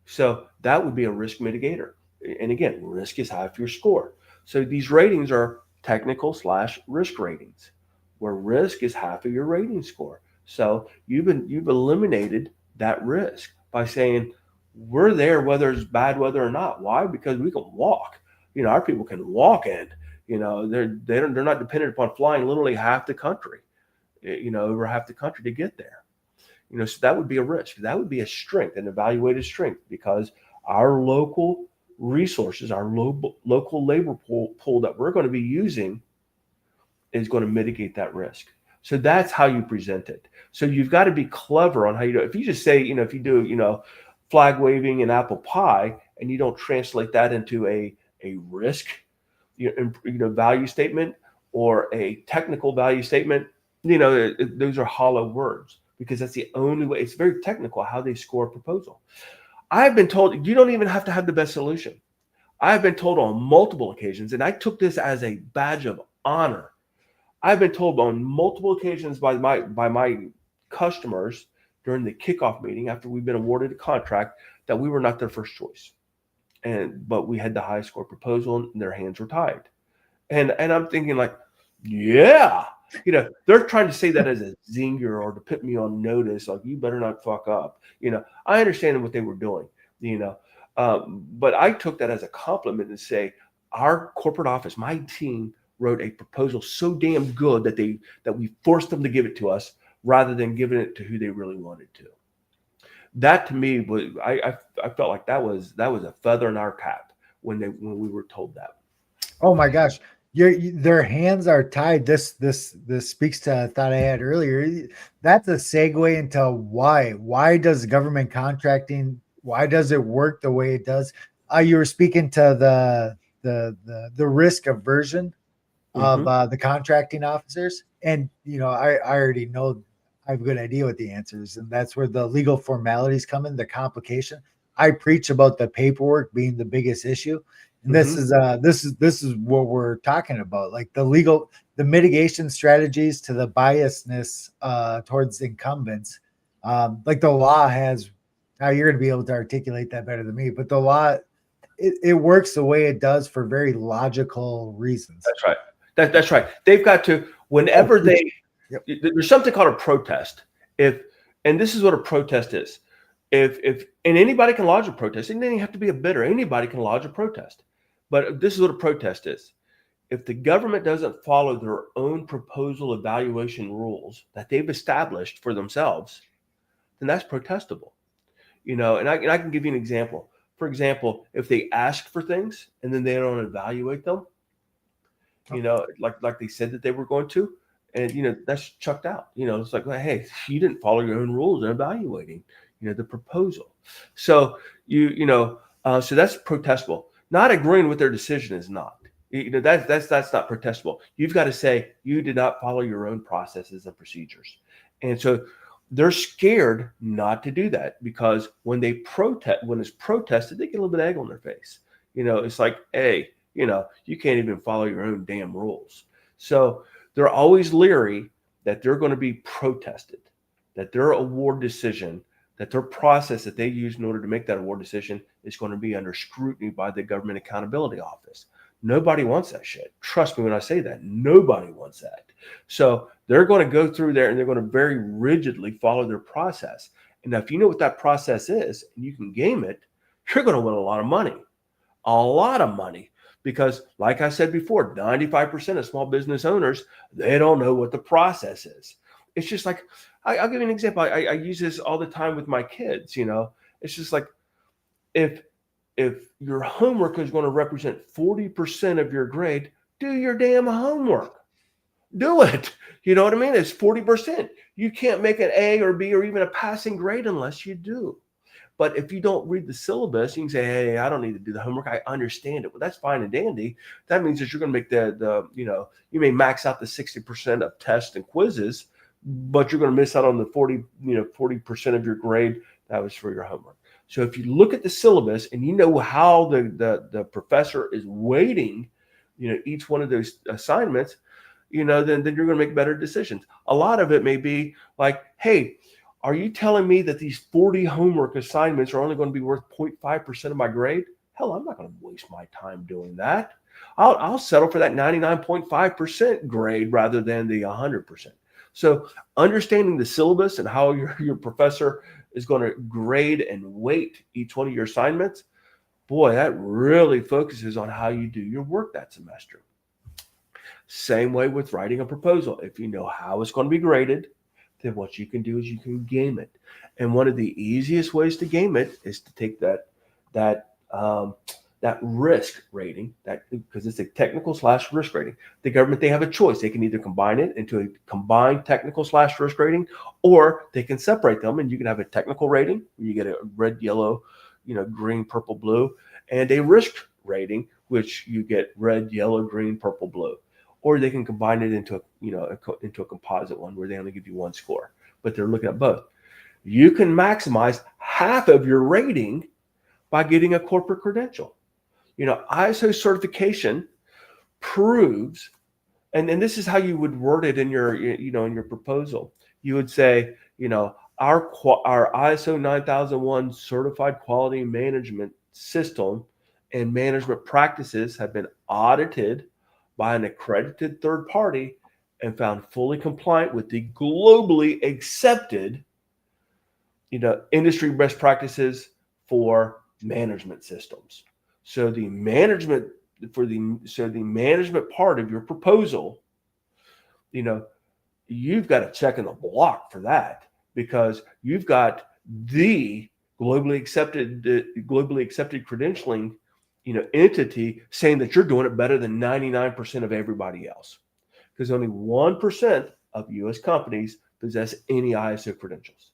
So that would be a risk mitigator. And again, risk is high for your score. So these ratings are technical / risk ratings, where risk is half of your rating score. So you've eliminated that risk by saying we're there whether it's bad weather or not. Why? Because we can walk. Our people can walk in. They're not dependent upon flying literally half the country. Over half the country to get there. So that would be a risk. That would be a strength, an evaluated strength, because our local resources, our local labor pool that we're going to be using is going to mitigate that risk. So that's how you present it. So you've got to be clever on how you do it. If you just say, if you do, flag waving and apple pie, and you don't translate that into a risk, value statement or a technical value statement, those are hollow words, because that's the only way. It's very technical how they score a proposal. I've been told you don't even have to have the best solution. I've been told on multiple occasions, and I took this as a badge of honor. I've been told on multiple occasions by my customers during the kickoff meeting after we've been awarded a contract that we were not their first choice, but we had the highest score proposal, and their hands were tied. And I'm thinking, like, yeah, they're trying to say that as a zinger or to put me on notice, like, you better not fuck up. I understand what they were doing, but I took that as a compliment and say, our corporate office, my team, wrote a proposal so damn good that we forced them to give it to us rather than giving it to who they really wanted to. That to me was, I felt like that was a feather in our cap when we were told that. Oh my gosh, their hands are tied. This speaks to a thought I had earlier. That's a segue into why does government contracting, why does it work the way it does? You were speaking to the risk aversion of the contracting officers. And, I already know, I have a good idea what the answer is. And that's where the legal formalities come in, the complication. I preach about the paperwork being the biggest issue. And this is what we're talking about. Like the mitigation strategies to the biasness towards incumbents. Like the law has, now you're going to be able to articulate that better than me, but the law, it works the way it does for very logical reasons. That's right. That's right. They've got to, whenever there's something called a protest. And this is what a protest is. And anybody can lodge a protest. It doesn't have to be a bidder. Anybody can lodge a protest. But this is what a protest is. If the government doesn't follow their own proposal evaluation rules that they've established for themselves, then that's protestable. And I can give you an example. For example, if they ask for things and then they don't evaluate them, like they said that they were going to, and that's chucked out. It's like, well, hey, you didn't follow your own rules in evaluating, the proposal. So so that's protestable. Not agreeing with their decision is not. That's not protestable. You've got to say you did not follow your own processes and procedures, and so they're scared not to do that, because when it's protested, they get a little bit of egg on their face. It's like, hey, you can't even follow your own damn rules. So they're always leery that they're going to be protested, that their award decision, that their process that they use in order to make that award decision is going to be under scrutiny by the Government Accountability Office. Nobody wants that shit. Trust me when I say that. Nobody wants that. So they're going to go through there and they're going to very rigidly follow their process. And now, if you know what that process is and you can game it, you're going to win a lot of money. A lot of money. Because like I said before, 95% of small business owners, they don't know what the process is. It's just like, I'll give you an example. I use this all the time with my kids. It's just like, if your homework is going to represent 40% of your grade, do your damn homework. Do it. You know what I mean? It's 40%. You can't make an A or B or even a passing grade unless you do. But if you don't read the syllabus, you can say, hey, I don't need to do the homework. I understand it. Well, that's fine and dandy. That means that you're going to make you may max out the 60% of tests and quizzes, but you're going to miss out on the 40% of your grade that was for your homework. So if you look at the syllabus and you know how the professor is weighting, each one of those assignments, then you're going to make better decisions. A lot of it may be like, hey, are you telling me that these 40 homework assignments are only going to be worth 0.5% of my grade? Hell, I'm not going to waste my time doing that. I'll settle for that 99.5% grade rather than the 100%. So understanding the syllabus and how your professor is going to grade and weight each one of your assignments, boy, that really focuses on how you do your work that semester. Same way with writing a proposal. If you know how it's going to be graded, then what you can do is you can game it. And one of the easiest ways to game it is to take that that risk rating, that because it's a technical / risk rating. The government, they have a choice. They can either combine it into a combined technical / risk rating, or they can separate them, and you can have a technical rating where you get a red, yellow, green, purple, blue, and a risk rating, which you get red, yellow, green, purple, blue. Or they can combine it into into a composite one where they only give you one score, but they're looking at both. You can maximize half of your rating by getting a corporate credential. ISO certification proves, and this is how you would word it in your proposal. You would say, our ISO 9001 certified quality management system and management practices have been audited by an accredited third party and found fully compliant with the globally accepted, industry best practices for management systems. So the management part of your proposal, you've got a check in the block for that, because you've got the globally accepted credentialing, entity saying that you're doing it better than 99% of everybody else, because only 1% of U.S. companies possess any ISO credentials,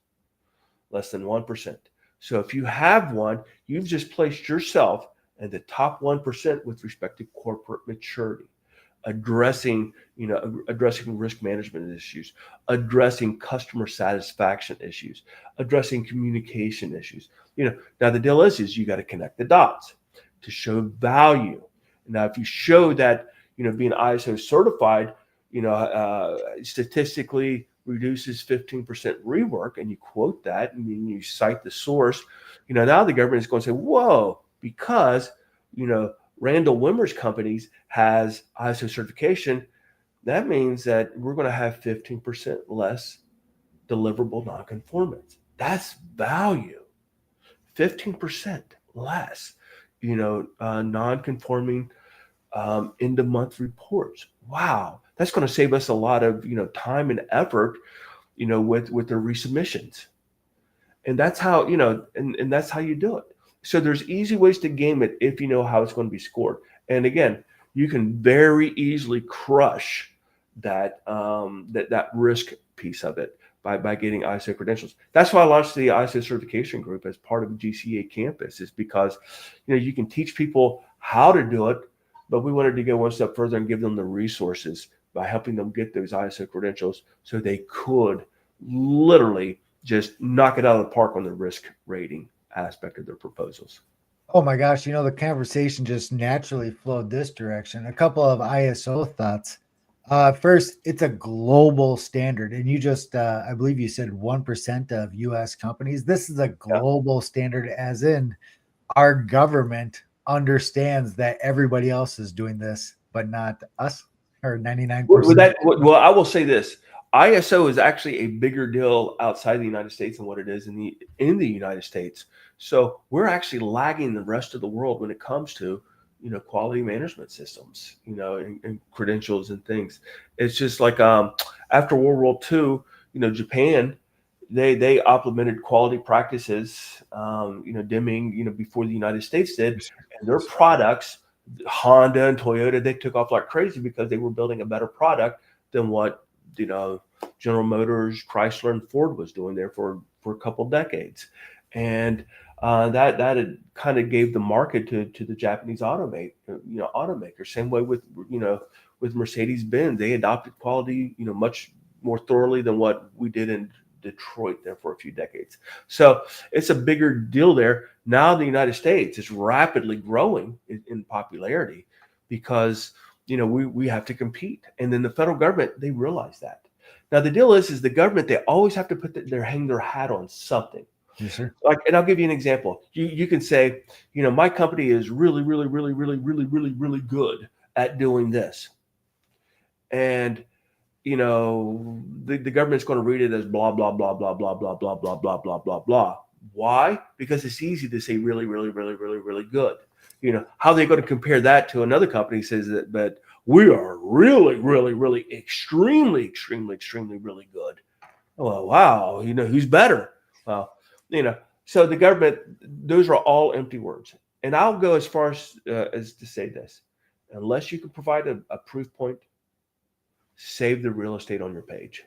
less than 1%. So if you have one, you've just placed yourself in the top 1% with respect to corporate maturity, addressing risk management issues, addressing customer satisfaction issues, addressing communication issues. Now the deal is you got to connect the dots to show value. Now, if you show that, being ISO certified, statistically reduces 15% rework, and you quote that and you cite the source, now the government is going to say, whoa, because, Randall Wimmer's companies has ISO certification, that means that we're going to have 15% less deliverable nonconformance. That's value. 15% less, non-conforming end of month reports. Wow, that's going to save us a lot of time and effort, with the resubmissions. And that's how and that's how you do it. So there's easy ways to game it if you know how it's going to be scored. And again, you can very easily crush that that risk piece of it by getting ISO credentials. That's why I launched the ISO certification group as part of GCA campus, is because you can teach people how to do it, but we wanted to go one step further and give them the resources by helping them get those ISO credentials so they could literally just knock it out of the park on the risk rating aspect of their proposals. Oh my gosh, the conversation just naturally flowed this direction. A couple of ISO thoughts. First, it's a global standard, and you just, I believe you said 1% of U.S. companies. This is a global standard, as in our government understands that everybody else is doing this, but not us, or 99%. Well, I will say this. ISO is actually a bigger deal outside the United States than what it is in the United States. So we're actually lagging the rest of the world when it comes to, quality management systems, and credentials and things. It's just like after World War II, Japan, they implemented quality practices, Deming, before the United States did, and their products, Honda and Toyota, they took off like crazy because they were building a better product than what General Motors, Chrysler, and Ford was doing there for a couple decades. And that had kind of gave the market to the Japanese automakers. Same way with Mercedes-Benz, they adopted quality much more thoroughly than what we did in Detroit there for a few decades. So it's a bigger deal there. Now the United States is rapidly growing in popularity because we have to compete. And then the federal government, they realize that. Now the deal is the government, they always have to hang their hat on something. Yes, sir. And I'll give you an example. You can say, my company is really, really, really, really, really, really, really good at doing this. And, the government's going to read it as blah, blah, blah, blah, blah, blah, blah, blah, blah, blah, blah, blah. Why? Because it's easy to say really, really, really, really, really good. How are they going to compare that to another company says that, but we are really, really, really extremely, extremely, extremely, really good. Well, wow, who's better? Well, so the government, those are all empty words. And I'll go as far as to say this: unless you can provide a proof point, save the real estate on your page.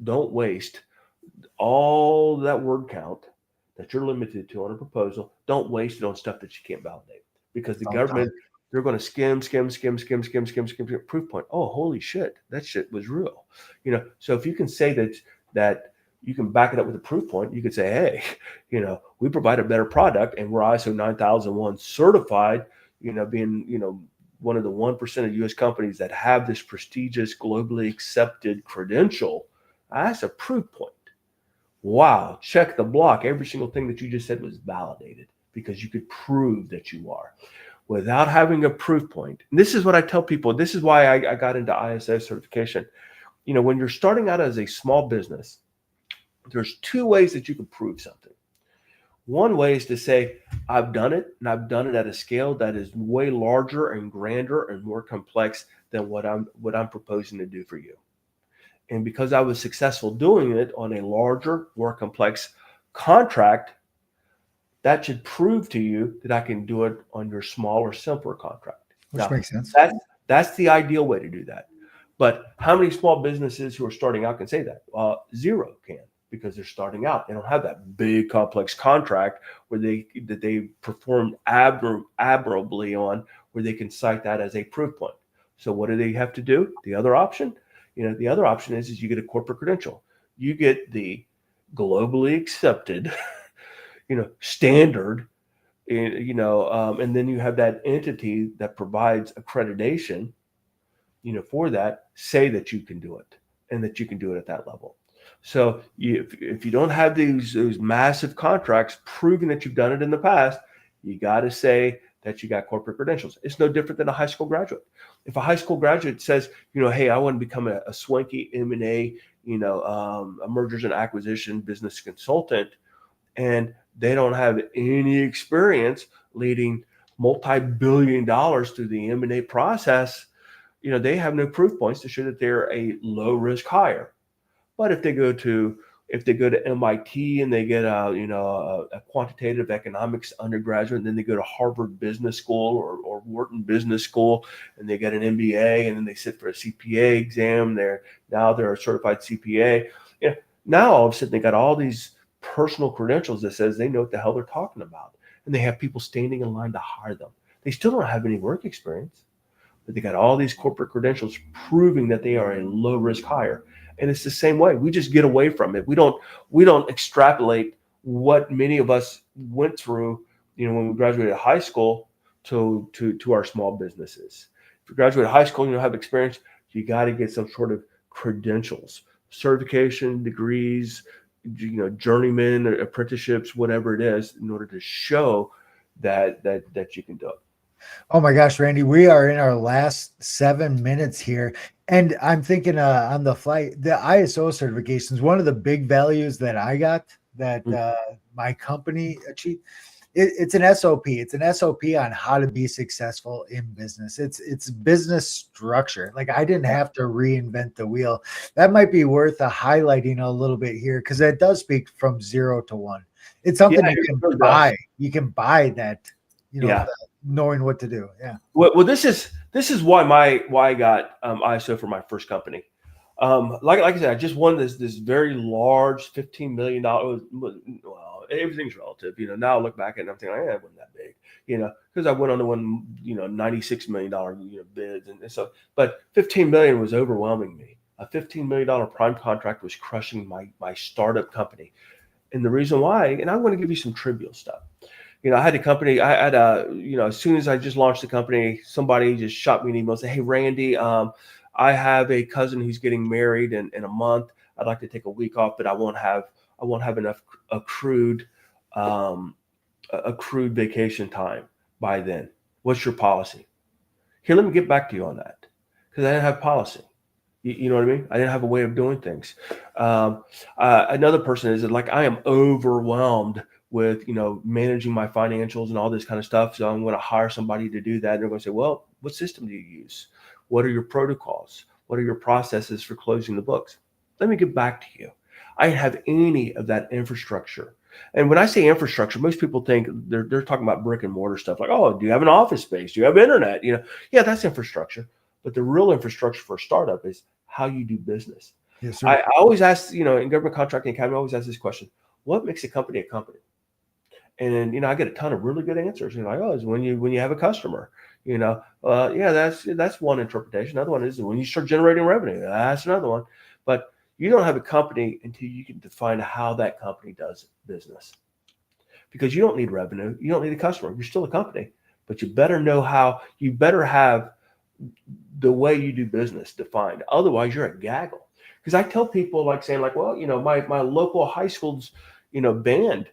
Don't waste all that word count that you're limited to on a proposal. Don't waste it on stuff that you can't validate, because the government, they're going to skim proof point. Oh, holy shit, that shit was real. So if you can say that you can back it up with a proof point, you could say, hey, we provide a better product and we're ISO 9001 certified, being, one of the 1% of US companies that have this prestigious, globally accepted credential. That's a proof point. Wow, check the block. Every single thing that you just said was validated because you could prove that you are. Without having a proof point, and this is what I tell people, this is why I got into ISO certification. When you're starting out as a small business, there's two ways that you can prove something. One way is to say, I've done it, and I've done it at a scale that is way larger and grander and more complex than what I'm proposing to do for you. And because I was successful doing it on a larger, more complex contract, that should prove to you that I can do it on your smaller, simpler contract. Which makes sense. That's the ideal way to do that. But how many small businesses who are starting out can say that? Zero can, because they're starting out. They don't have that big, complex contract that they performed admirably on, where they can cite that as a proof point. So what do they have to do? The other option? The other option is you get a corporate credential. You get the globally accepted, standard, and then you have that entity that provides accreditation, for that, say that you can do it and that you can do it at that level. So if you don't have those massive contracts proving that you've done it in the past, you got to say that you got corporate credentials. It's no different than a high school graduate. If a high school graduate says, hey, I want to become a swanky M&A, a mergers and acquisition business consultant, and they don't have any experience leading multi-billion dollars through the M&A process, they have no proof points to show that they're a low risk hire. But if they go to MIT and they get a quantitative economics undergraduate, and then they go to Harvard Business School or Wharton Business School and they get an MBA, and then they sit for a CPA exam, they're a certified CPA. Now all of a sudden they got all these personal credentials that says they know what the hell they're talking about, and they have people standing in line to hire them. They still don't have any work experience, but they got all these corporate credentials proving that they are a low risk hire. And it's the same way. We just get away from it. We don't extrapolate what many of us went through, when we graduated high school to our small businesses. If you graduate high school and you don't have experience, you got to get some sort of credentials, certification, degrees, journeyman, apprenticeships, whatever it is, in order to show that you can do it. Oh my gosh, Randy, we are in our last 7 minutes here. And I'm thinking on the flight, the ISO certifications, one of the big values that I got that my company achieved, it's an SOP. It's an SOP on how to be successful in business. It's business structure. Like, I didn't have to reinvent the wheel. That might be worth highlighting a little bit here, because it does speak from 0 to 1. It's something you can buy. You can buy that, knowing what to do. Yeah. Well, this is why I got ISO for my first company. Like I said, I just won this very large $15 million. Well, everything's relative. Now I look back at it and I'm thinking, it wasn't that big. Because I went on to win, $96 million bids, and so, but $15 million was overwhelming me. A $15 million prime contract was crushing my startup company, and the reason why, and I'm going to give you some trivial stuff. I had a company, as soon as I just launched the company, somebody just shot me an email and said, hey, Randy, I have a cousin who's getting married in a month. I'd like to take a week off, but I won't have enough accrued vacation time by then. What's your policy? Here, let me get back to you on that, because I didn't have policy. You know what I mean? I didn't have a way of doing things. Another person is like, I am overwhelmed with, managing my financials and all this kind of stuff. So I'm going to hire somebody to do that. And they're going to say, well, what system do you use? What are your protocols? What are your processes for closing the books? Let me get back to you. I didn't have any of that infrastructure. And when I say infrastructure, most people think they're talking about brick and mortar stuff, like, oh, do you have an office space? Do you have internet? Yeah, that's infrastructure. But the real infrastructure for a startup is how you do business. Yes, sir. I always ask, in Government Contracting Academy, I always ask this question: what makes a company a company? And I get a ton of really good answers. Like, oh, it's when you have a customer. Yeah, that's one interpretation. Another one is when you start generating revenue. That's another one. But you don't have a company until you can define how that company does business. Because you don't need revenue, you don't need a customer. You're still a company, but you better know how. You better have the way you do business defined. Otherwise, you're a gaggle. Because I tell people, like, saying, like, well, my local high school's band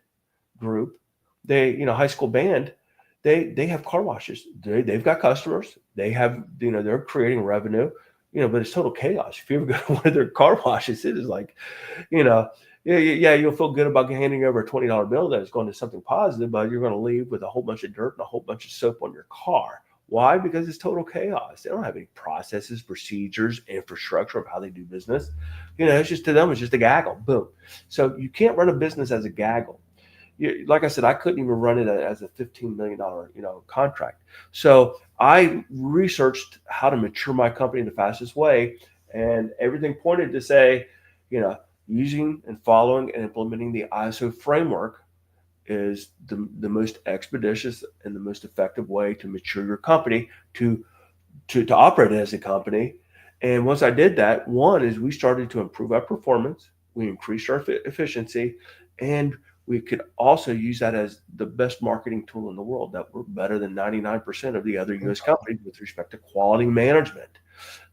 group, high school band, they have car washes. They've got customers. They have, they're creating revenue, but it's total chaos. If you ever go to one of their car washes, it is like, yeah, you'll feel good about handing over a $20 bill that is going to something positive, but you're going to leave with a whole bunch of dirt and a whole bunch of soap on your car. Why? Because it's total chaos. They don't have any processes, procedures, infrastructure of how they do business. It's just, to them, it's just a gaggle. Boom. So you can't run a business as a gaggle. Like I said, I couldn't even run it as a $15 million, contract. So I researched how to mature my company in the fastest way, and everything pointed to say, using and following and implementing the ISO framework is the most expeditious and the most effective way to mature your company to operate as a company. And once I did that, one is we started to improve our performance, we increased our efficiency, and we could also use that as the best marketing tool in the world, that we're better than 99% of the other U.S. companies with respect to quality management.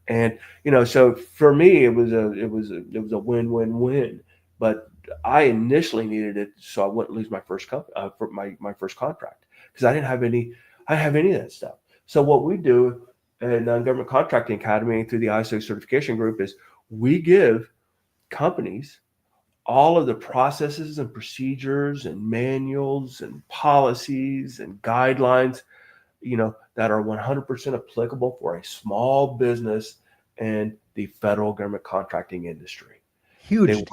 And so for me, it was a win-win-win. But I initially needed it so I wouldn't lose my first for my first contract, because I didn't have any of that stuff. So what we do in Government Contracting Academy through the ISO certification group is we give companies all of the processes and procedures and manuals and policies and guidelines, that are 100% applicable for a small business and the federal government contracting industry. Huge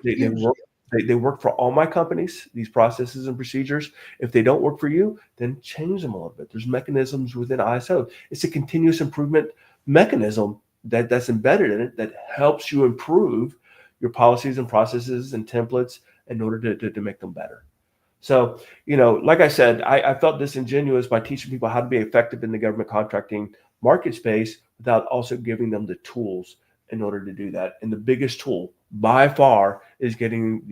deal. They work for all my companies, these processes and procedures. If they don't work for you, then change them a little bit. There's mechanisms within ISO. It's a continuous improvement mechanism that's embedded in it that helps you improve your policies and processes and templates in order to make them better. So, like I said, I felt disingenuous by teaching people how to be effective in the government contracting market space without also giving them the tools in order to do that. And the biggest tool by far is getting,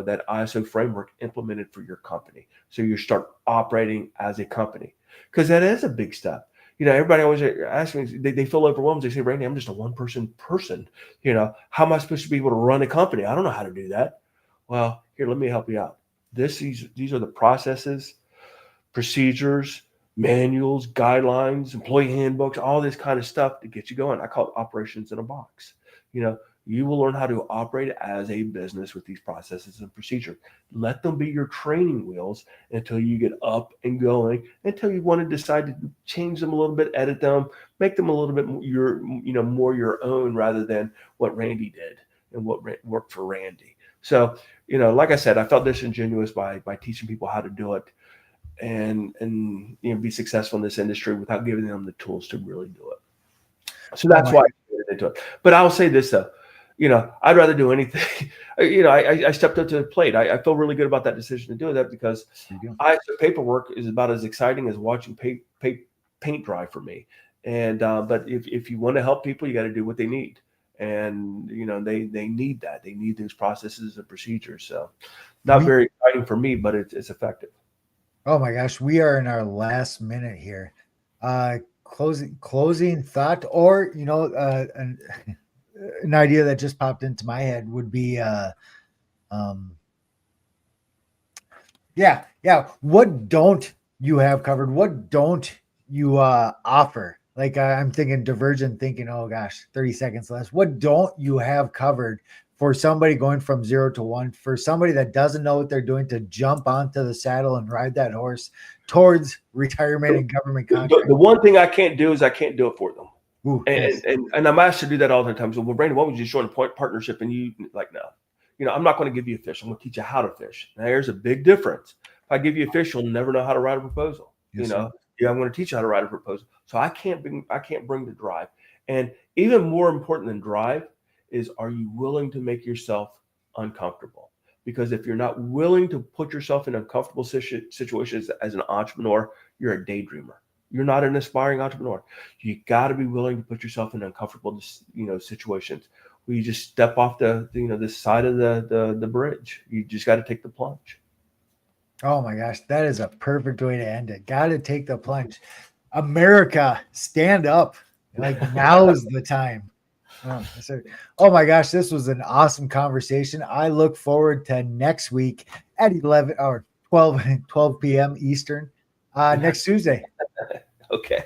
that ISO framework implemented for your company. So you start operating as a company, because that is a big step. Everybody always asks me, they feel overwhelmed. They say, Randy, I'm just a one-person. How am I supposed to be able to run a company? I don't know how to do that. Well, here, let me help you out. These are the processes, procedures, manuals, guidelines, employee handbooks, all this kind of stuff to get you going. I call it operations in a box. You will learn how to operate as a business with these processes and procedures. Let them be your training wheels until you get up and going, until you want to decide to change them a little bit, edit them, make them a little bit more your own, rather than what Randy did and what worked for Randy. So, like I said, I felt disingenuous by teaching people how to do it and be successful in this industry without giving them the tools to really do it. So that's why I get into it. But I'll say this though, I'd rather do anything. I stepped up to the plate. I feel really good about that decision to do that, because paperwork is about as exciting as watching paint dry for me. And but if you want to help people, you got to do what they need. And they need that. They need those processes and procedures. So not very exciting for me, but it's effective. Oh my gosh, we are in our last minute here. Closing thought, or an idea that just popped into my head would be what don't you have covered? What don't you offer? Like I'm thinking divergent thinking, oh gosh, 30 seconds less. What don't you have covered for somebody going from 0 to 1, for somebody that doesn't know what they're doing, to jump onto the saddle and ride that horse towards retirement and government contract? The one thing I can't do is I can't do it for them. Ooh, and I'm asked to do that all the time. So, well, Brandon, what would you join a partnership? And you like, no, I'm not going to give you a fish. I'm going to teach you how to fish. Now, there's a big difference. If I give you a fish, you'll never know how to write a proposal. Yes, sir. Yeah, I'm going to teach you how to write a proposal. So I can't bring the drive. And even more important than drive is, are you willing to make yourself uncomfortable? Because if you're not willing to put yourself in uncomfortable situations as an entrepreneur, you're a daydreamer. You're not an aspiring entrepreneur. You got to be willing to put yourself in uncomfortable, situations where you just step off this side of the bridge. You just got to take the plunge. Oh my gosh, that is a perfect way to end it. Got to take the plunge. America, stand up. Like, now is the time. Oh my gosh, this was an awesome conversation. I look forward to next week at 11 or 12 p.m. Eastern, next Tuesday. Okay.